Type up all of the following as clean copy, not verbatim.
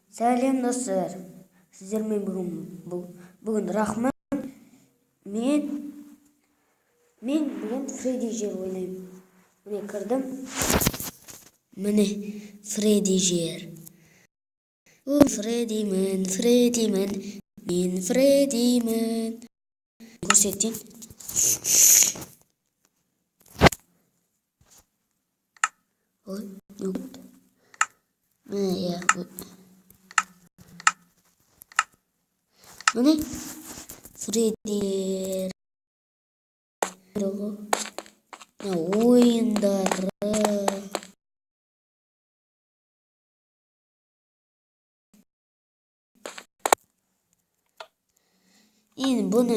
Сәлем достар. Сіздермен бүгін рахмат. Мен бүгін Фредди жер ойнаймын. Міне кірдім. Міне Фредди жер. Фреддимін. Мен Фреддимін. Көрсетейін. Ой, не болды. Міне, міне Фредди ойындары. Енді бұны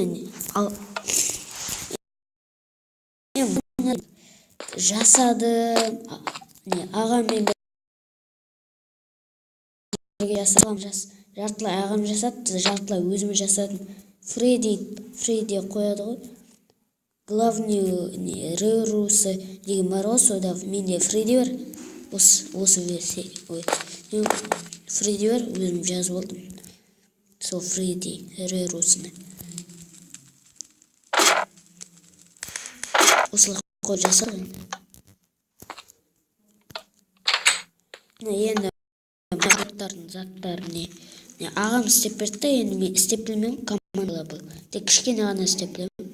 жасадым. Ағаммен бірге жасадым. Жартылай ағам жасады, жартылай өзім жасадым. Фредди қояды ғой. Главный Рерусы деген бар ғой, сода менде Фредди бар. Осы версия. Фредди бар, өзім жазып алдым. Сол Фредди Рерусыны. Осылай қой жасадым. Енді заттарын ағам істеп берді, енді мен істеп білмеймін, командалар бұл. Тек кішкене ғана істеп білемін.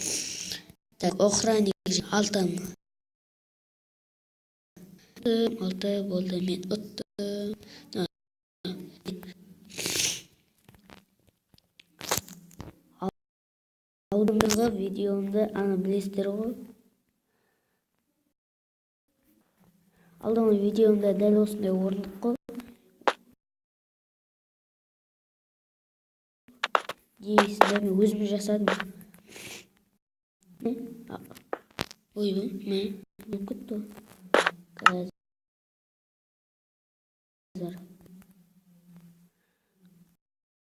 Так, охранник 6 болды, мен ұттым. Алдыңғы видеомды білесіздер ғой. Алдыңғы видеомда дәл осындай орындық қой. Дейсіздер, мен өзім жасадым. Ойбай, мен күтті.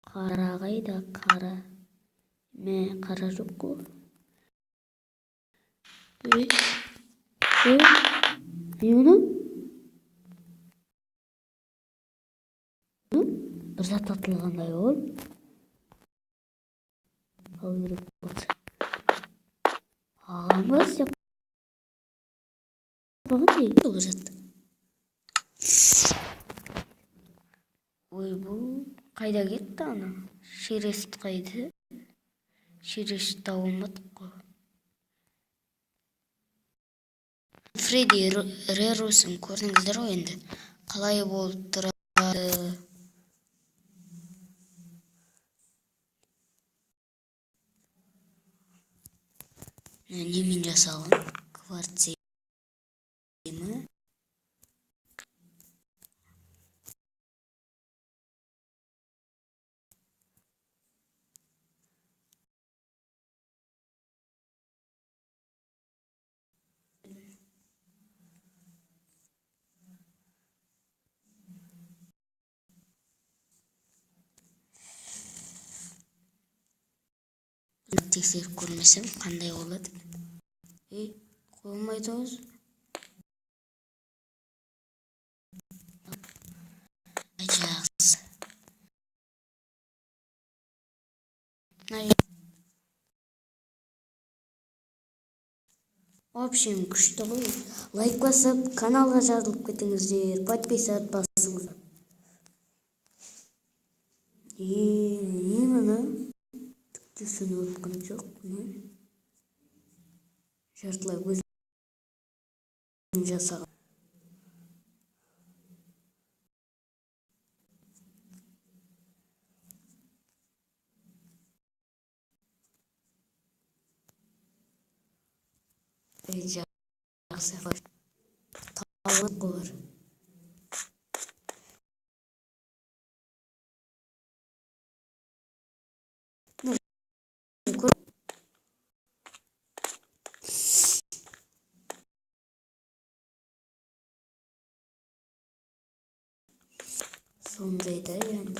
Қара қайда, қара. Мен қара жоқ қой. Не оны? Бір зат атылғандай ол. Ал керек болса. Ағамыз деп қойған дейді бұл зат. Ой, бұл қайда кетті ана? Шерест қайды? Шерест тауылмадық қой. Фредди Рерусын көрдіңіздер ғой енді. Қалай болып тұрады? Немен жасалған? Кварцемі? Тексеріп көрмесем қандай болады? Қоймайды өзі. Жақсы. В общем, күшті ғой. Лайк басып, каналға жазылып кетіңіздер, подписат басыңыздар. Не мына? Түсіні өткен жоқ. Жартылай өзім жасаған. Жақсы. Талып қылыр. Сондайда енді.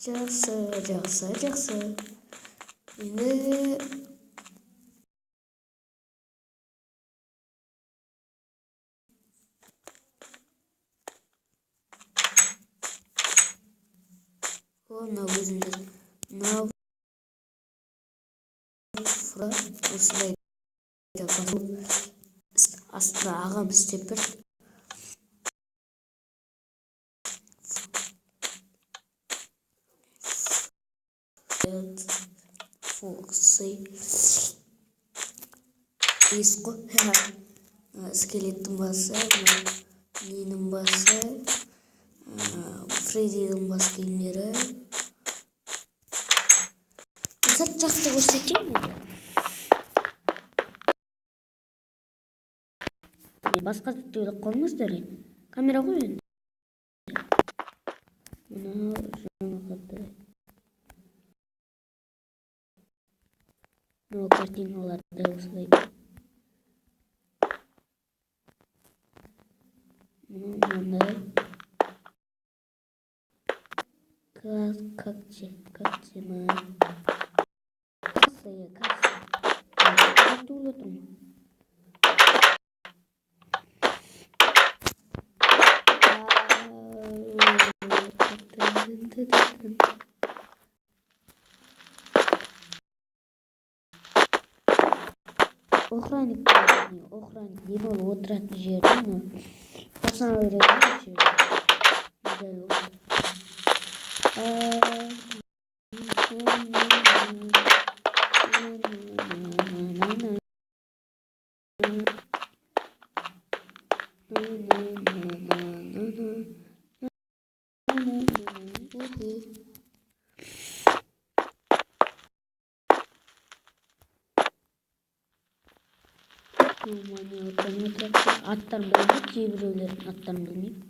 Жақсы. Енді мынау өзіміз мынау осылай астына ағам істеп бір фоксы есқо скелеттің басы, ненің басы, Фреддидің бас киімдері. Сәт жақты көрсетейін енді. Басқа сөйлеп қалмаңыздар. Камера ғой енді. Мынау жаңағыдай. Мынау картиналарды осылай. Мынандай. Как же мы? Кассая. Как улетим? Охранник не бол отыратын жерді басына өретін аттарын білмейді, кейбіреулердің аттарын білмейді.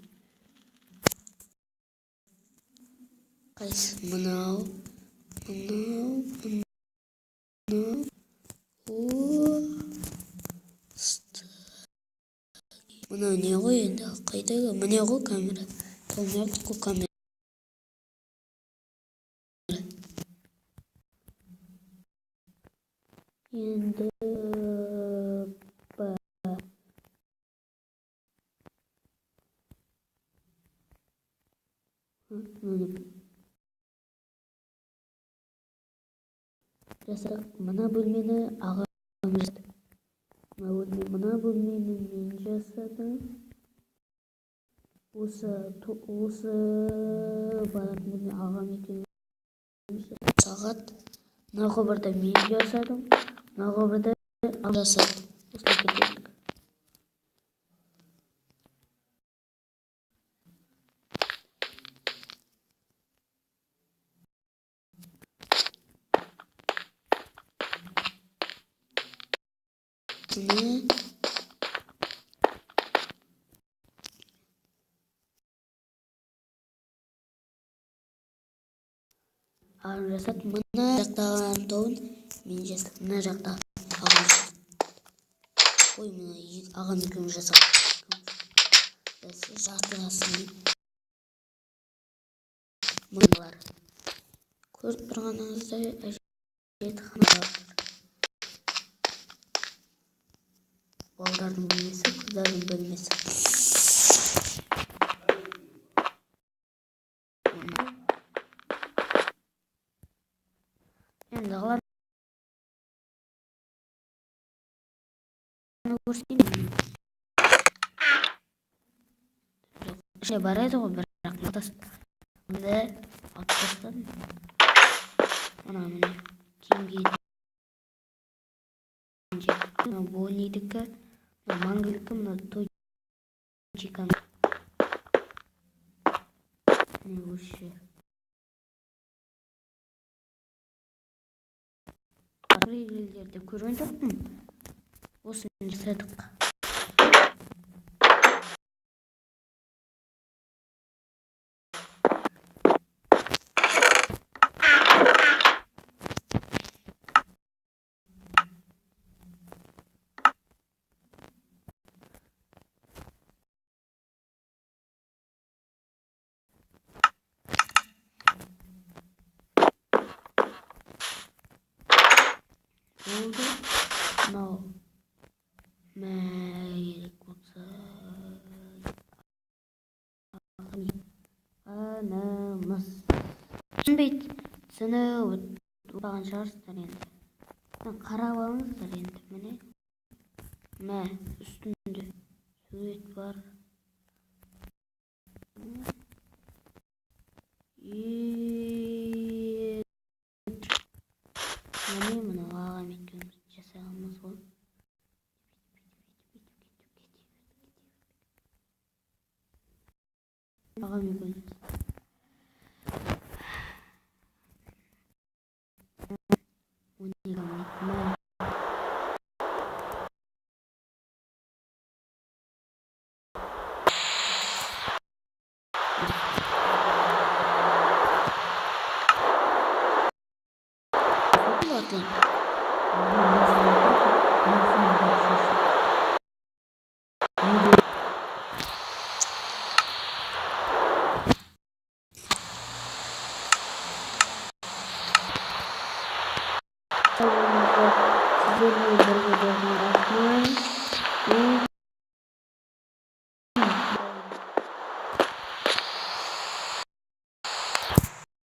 Қайсы мынау. Мынау не ғой енді, қайдағы? Міне ғой камера. Толмайық қой камера. Енді жасадық. Мына бөлмені ағам жасады. Мына бөлмені мен жасадым. Осы баратын бөлме ағам екеуміз сағат. Мына құбырды мен жасадым. Мына құбырды ағам жасады. Осылай кетедік. Ағам жасады. Мына жақтағылардың тобын мен жасадым. Мына жақта ағам жасады. Ой, мына ағам екеуміз жасадық. Жартыласын мыналар. Көріп тұрғаныңыздай әжетханалар. Балдардың бөлмесі, қыздардың бөлмесі. Енді қаланы көрсетейін. Ішіне барайды ғой, бірақ мынада алып тастадым. Міне киім киетін жер. Мына Боннидікі, мына Мангілікі, мына Тойчикаң. Міне осы жер. Елдерді көрген жоқпын. Осыны жасадық. мынау мә керек болса анамыз түсінбейді. Түсініп отырған шығарсыздар енді. Қарап алыңыздар енді. Міне мә үстінде сурет бар. Міне мынау ағам екеуміз жасағанымыз ғой. Ағам екеуміз.